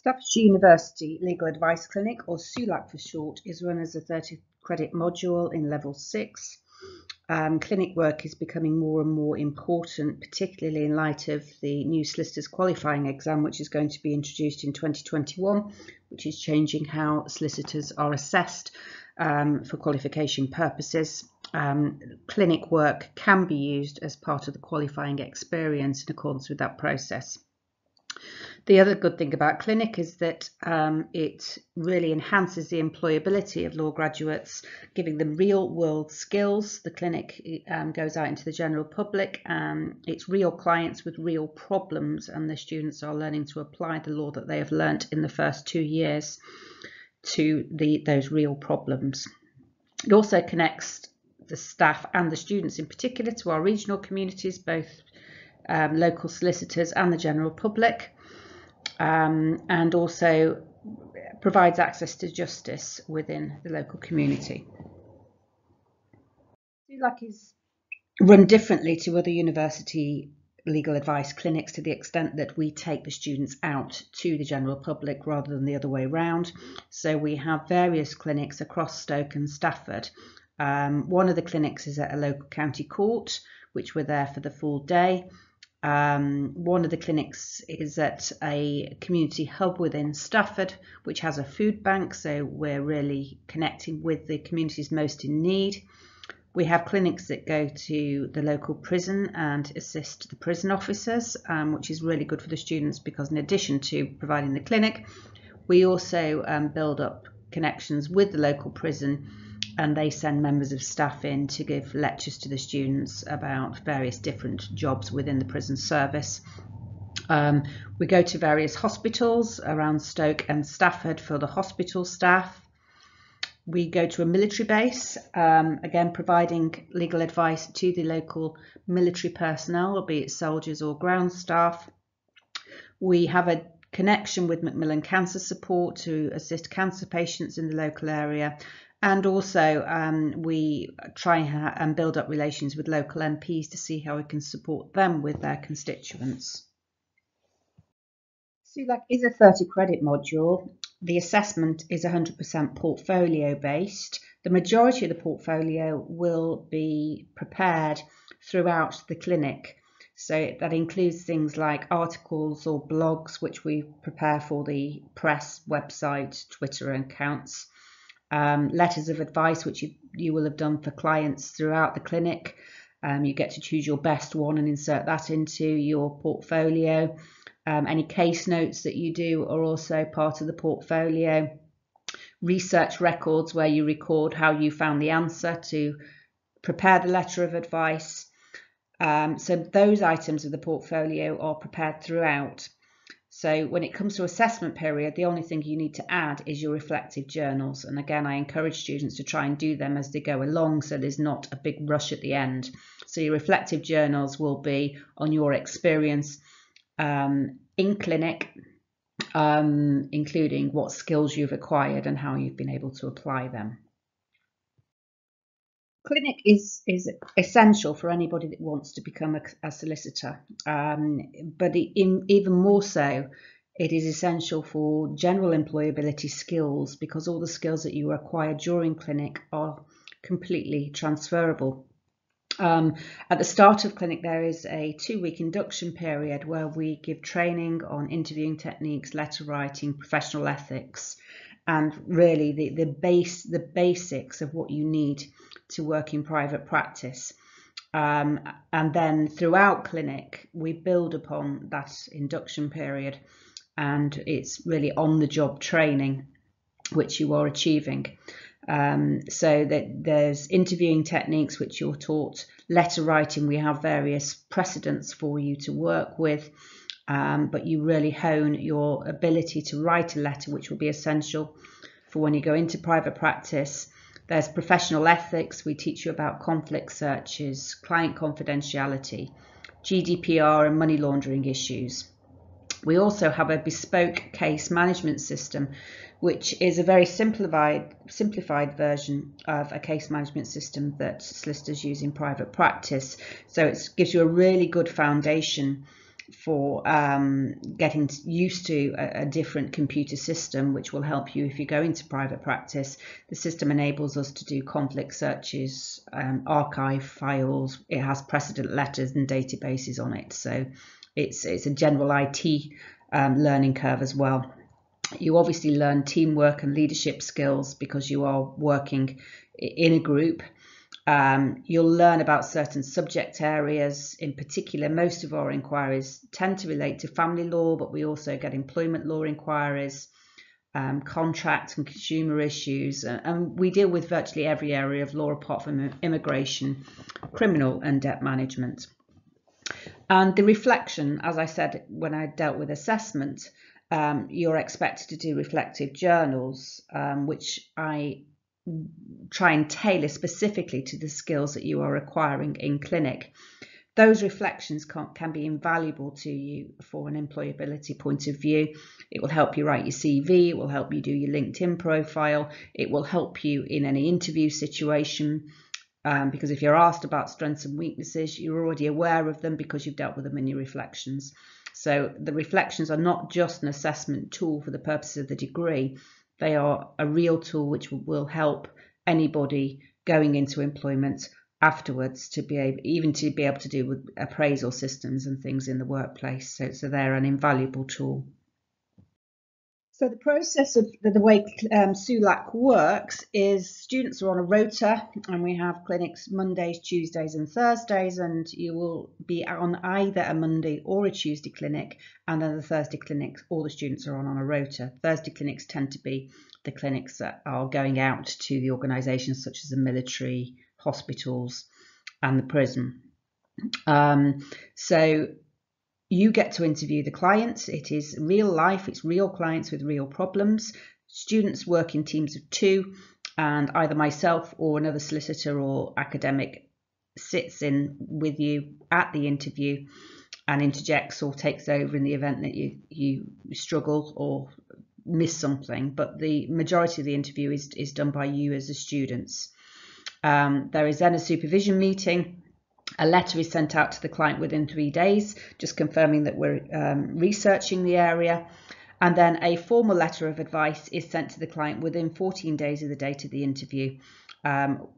Staffordshire University Legal Advice Clinic, or SULAC for short, is run as a 30-credit module in Level 6. Clinic work is becoming more and more important, particularly in light of the new solicitors qualifying exam, which is going to be introduced in 2021, which is changing how solicitors are assessed for qualification purposes. Clinic work can be used as part of the qualifying experience in accordance with that process. The other good thing about clinic is that it really enhances the employability of law graduates, giving them real world skills. The clinic goes out into the general public, it's real clients with real problems, and the students are learning to apply the law that they have learnt in the first 2 years to those real problems. It also connects the staff and the students in particular to our regional communities, both local solicitors and the general public. And also provides access to justice within the local community. SULAC is run differently to other university legal advice clinics to the extent that we take the students out to the general public rather than the other way around. So we have various clinics across Stoke and Stafford. One of the clinics is at a local county court, which we're there for the full day. One of the clinics is at a community hub within Stafford, which has a food bank, so we're really connecting with the communities most in need. We have clinics that go to the local prison and assist the prison officers, which is really good for the students because in addition to providing the clinic, we also build up connections with the local prison, and they send members of staff in to give lectures to the students about various different jobs within the prison service. We go to various hospitals around Stoke and Stafford for the hospital staff. We go to a military base, again providing legal advice to the local military personnel, be it soldiers or ground staff. We have a connection with Macmillan Cancer Support to assist cancer patients in the local area. And also we try and build up relations with local MPs to see how we can support them with their constituents. SULAC is a 30-credit module. The assessment is 100% portfolio based. The majority of the portfolio will be prepared throughout the clinic. So that includes things like articles or blogs, which we prepare for the press, website, Twitter accounts. Letters of advice, which you will have done for clients throughout the clinic. You get to choose your best one and insert that into your portfolio. Any case notes that you do are also part of the portfolio. Research records where you record how you found the answer to prepare the letter of advice. So those items of the portfolio are prepared throughout. So when it comes to assessment period, the only thing you need to add is your reflective journals. And again, I encourage students to try and do them as they go along so there's not a big rush at the end. So your reflective journals will be on your experience in clinic, including what skills you've acquired and how you've been able to apply them. Clinic is essential for anybody that wants to become a solicitor, but even more so, it is essential for general employability skills because all the skills that you acquire during clinic are completely transferable. At the start of clinic, there is a 2-week induction period where we give training on interviewing techniques, letter writing, professional ethics, and really the basics of what you need to work in private practice. And then throughout clinic, we build upon that induction period, and it's really on-the-job training which you are achieving. So that there's interviewing techniques which you're taught, letter writing, we have various precedents for you to work with, but you really hone your ability to write a letter, which will be essential for when you go into private practice. There's professional ethics. We teach you about conflict searches, client confidentiality, GDPR and money laundering issues. We also have a bespoke case management system, which is a very simplified version of a case management system that solicitors use in private practice. So it gives you a really good foundation for getting used to a different computer system, which will help you if you go into private practice. The system enables us to do conflict searches, archive files. It has precedent letters and databases on it. So it's a general IT learning curve as well. You obviously learn teamwork and leadership skills because you are working in a group. You'll learn about certain subject areas. In particular, most of our inquiries tend to relate to family law, but we also get employment law inquiries, contract and consumer issues, and we deal with virtually every area of law apart from immigration, criminal and debt management. And the reflection, as I said when I dealt with assessment, you're expected to do reflective journals, which I try and tailor specifically to the skills that you are acquiring in clinic. Those reflections can be invaluable to you for an employability point of view. It will help you write your CV, it will help you do your LinkedIn profile, it will help you in any interview situation, because if you're asked about strengths and weaknesses, you're already aware of them because you've dealt with them in your reflections. So the reflections are not just an assessment tool for the purposes of the degree. They are a real tool which will help anybody going into employment afterwards to be able to do with appraisal systems and things in the workplace. So they're an invaluable tool. So the process of the way SULAC works is students are on a rota, and we have clinics Mondays, Tuesdays and Thursdays, and you will be on either a Monday or a Tuesday clinic, and then the Thursday clinics all the students are on a rota. Thursday clinics tend to be the clinics that are going out to the organisations such as the military, hospitals and the prison. So you get to interview the clients. It is real life, it's real clients with real problems. Students work in teams of 2, and either myself or another solicitor or academic sits in with you at the interview and interjects or takes over in the event that you struggle or miss something. But the majority of the interview is done by you as the students. There is then a supervision meeting. A letter is sent out to the client within 3 days, just confirming that we're researching the area. And then a formal letter of advice is sent to the client within 14 days of the date of the interview,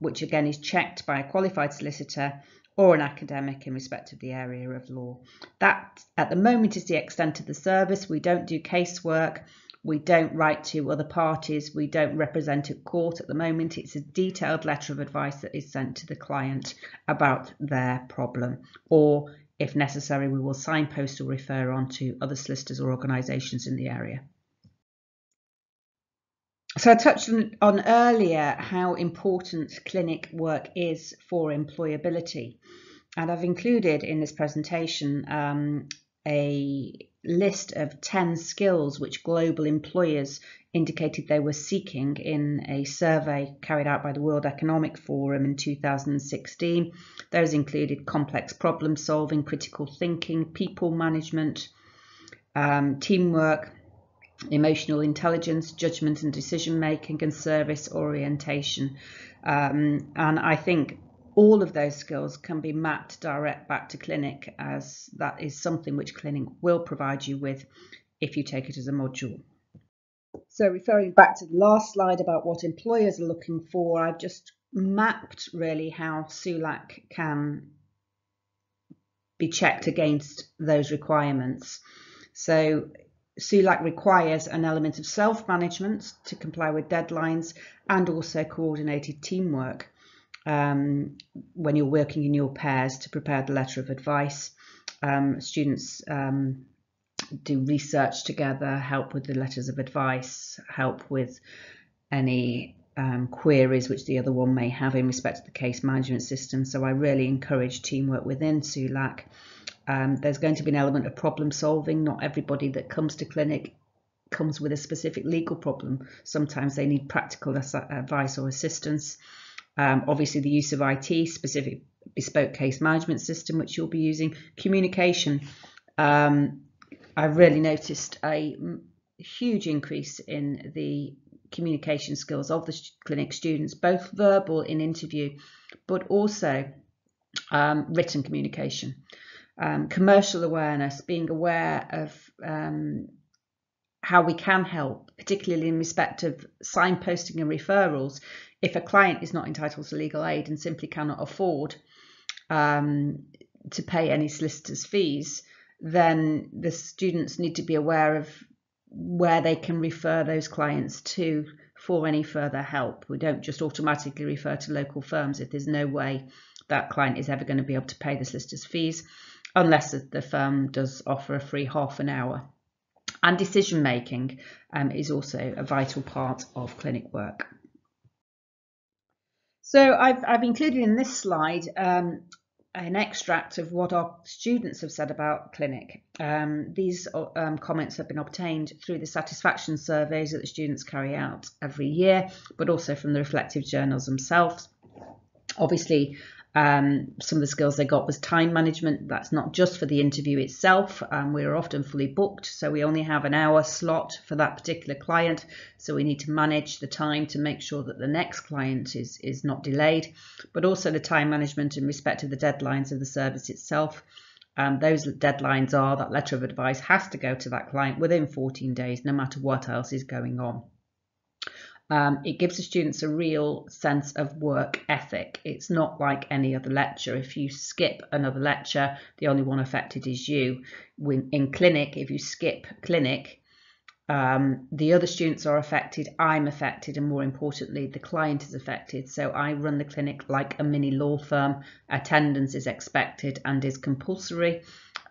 which again is checked by a qualified solicitor or an academic in respect of the area of law. That at the moment is the extent of the service. We don't do casework. We don't write to other parties. We don't represent a court at the moment. It's a detailed letter of advice that is sent to the client about their problem. Or, if necessary, we will signpost or refer on to other solicitors or organisations in the area. So I touched on earlier how important clinic work is for employability. And I've included in this presentation a list of 10 skills which global employers indicated they were seeking in a survey carried out by the World Economic Forum in 2016. Those included complex problem solving, critical thinking, people management, teamwork, emotional intelligence, judgment and decision making, and service orientation. And I think all of those skills can be mapped direct back to clinic, as that is something which clinic will provide you with if you take it as a module. So referring back to the last slide about what employers are looking for, I've just mapped really how SULAC can be checked against those requirements. So SULAC requires an element of self-management to comply with deadlines and also coordinated teamwork when you're working in your pairs to prepare the letter of advice. Students do research together, help with the letters of advice, help with any queries which the other one may have in respect to the case management system. So I really encourage teamwork within SULAC. There's going to be an element of problem solving. Not everybody that comes to clinic comes with a specific legal problem. Sometimes they need practical advice or assistance. Obviously the use of IT, specific bespoke case management system which you'll be using. Communication. I've really noticed a huge increase in the communication skills of the clinic students, both verbal in interview, but also written communication. commercial awareness, being aware of how we can help, particularly in respect of signposting and referrals. If a client is not entitled to legal aid and simply cannot afford to pay any solicitor's fees, then the students need to be aware of where they can refer those clients to for any further help. We don't just automatically refer to local firms if there's no way that client is ever going to be able to pay the solicitor's fees, unless the firm does offer a free half an hour. And decision making is also a vital part of clinic work. So I've included in this slide an extract of what our students have said about clinic. These comments have been obtained through the satisfaction surveys that the students carry out every year, but also from the reflective journals themselves. Obviously, some of the skills they got was time management. That's not just for the interview itself. We're often fully booked, so we only have an hour slot for that particular client. So we need to manage the time to make sure that the next client is not delayed, but also the time management in respect of the deadlines of the service itself. Those deadlines are that letter of advice has to go to that client within 14 days, no matter what else is going on. It gives the students a real sense of work ethic. It's not like any other lecture. If you skip another lecture, the only one affected is you. In clinic, if you skip clinic, the other students are affected, I'm affected, and more importantly, the client is affected. So I run the clinic like a mini law firm. Attendance is expected and is compulsory.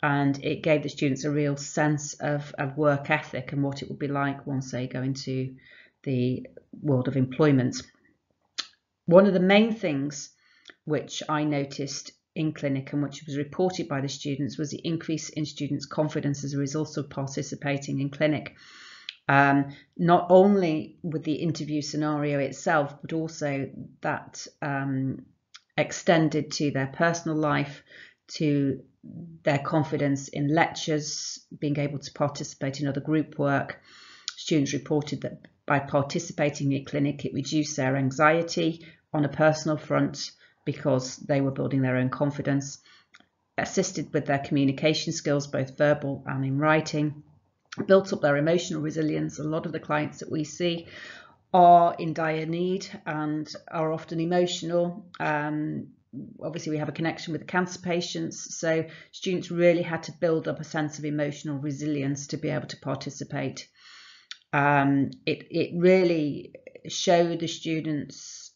And it gave the students a real sense of work ethic and what it would be like once they go into the world of employment. One of the main things which I noticed in clinic and which was reported by the students was the increase in students' confidence as a result of participating in clinic. Not only with the interview scenario itself, but also that extended to their personal life, to their confidence in lectures, being able to participate in other group work. Students reported that by participating in clinic, it reduced their anxiety on a personal front because they were building their own confidence, assisted with their communication skills, both verbal and in writing, built up their emotional resilience. A lot of the clients that we see are in dire need and are often emotional. Obviously, we have a connection with the cancer patients, so students really had to build up a sense of emotional resilience to be able to participate. It really showed the students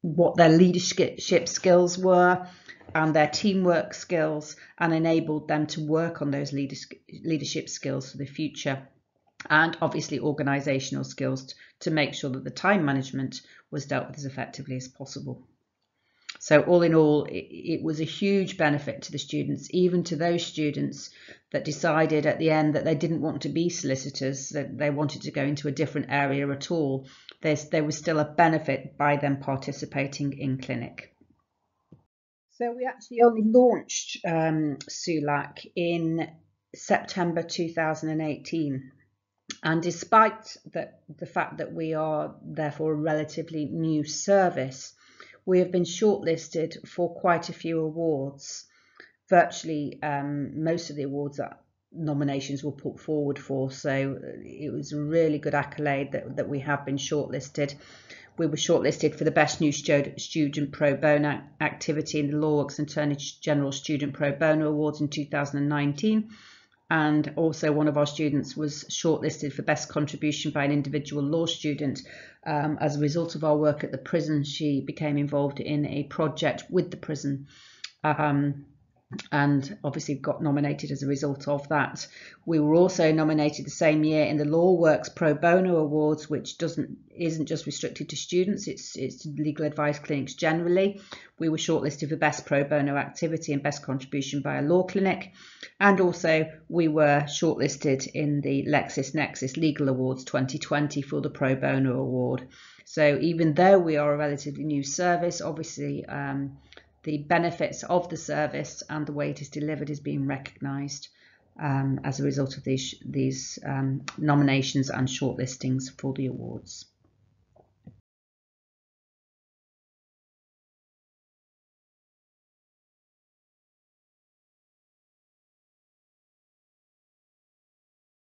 what their leadership skills were and their teamwork skills, and enabled them to work on those leadership skills for the future, and obviously organisational skills to make sure that the time management was dealt with as effectively as possible. So all in all, it was a huge benefit to the students, even to those students that decided at the end that they didn't want to be solicitors, that they wanted to go into a different area at all. There was still a benefit by them participating in clinic. So we actually only launched SULAC in September 2018. And despite the fact that we are therefore a relatively new service, we have been shortlisted for quite a few awards. Virtually most of the awards that nominations were put forward for, so it was a really good accolade that we have been shortlisted. We were shortlisted for the Best New Student Pro Bono Activity in the Lawworks Attorney General Student Pro Bono Awards in 2019. And also one of our students was shortlisted for Best Contribution by an Individual Law Student. As a result of our work at the prison, she became involved in a project with the prison and obviously got nominated as a result of that. We were also nominated the same year in the Lawworks Pro Bono Awards, which isn't just restricted to students, it's to legal advice clinics generally. We were shortlisted for Best Pro Bono Activity and Best Contribution by a Law Clinic, and also we were shortlisted in the LexisNexis Legal Awards 2020 for the Pro Bono Award. So even though we are a relatively new service, obviously the benefits of the service and the way it is delivered is being recognised as a result of these nominations and shortlistings for the awards.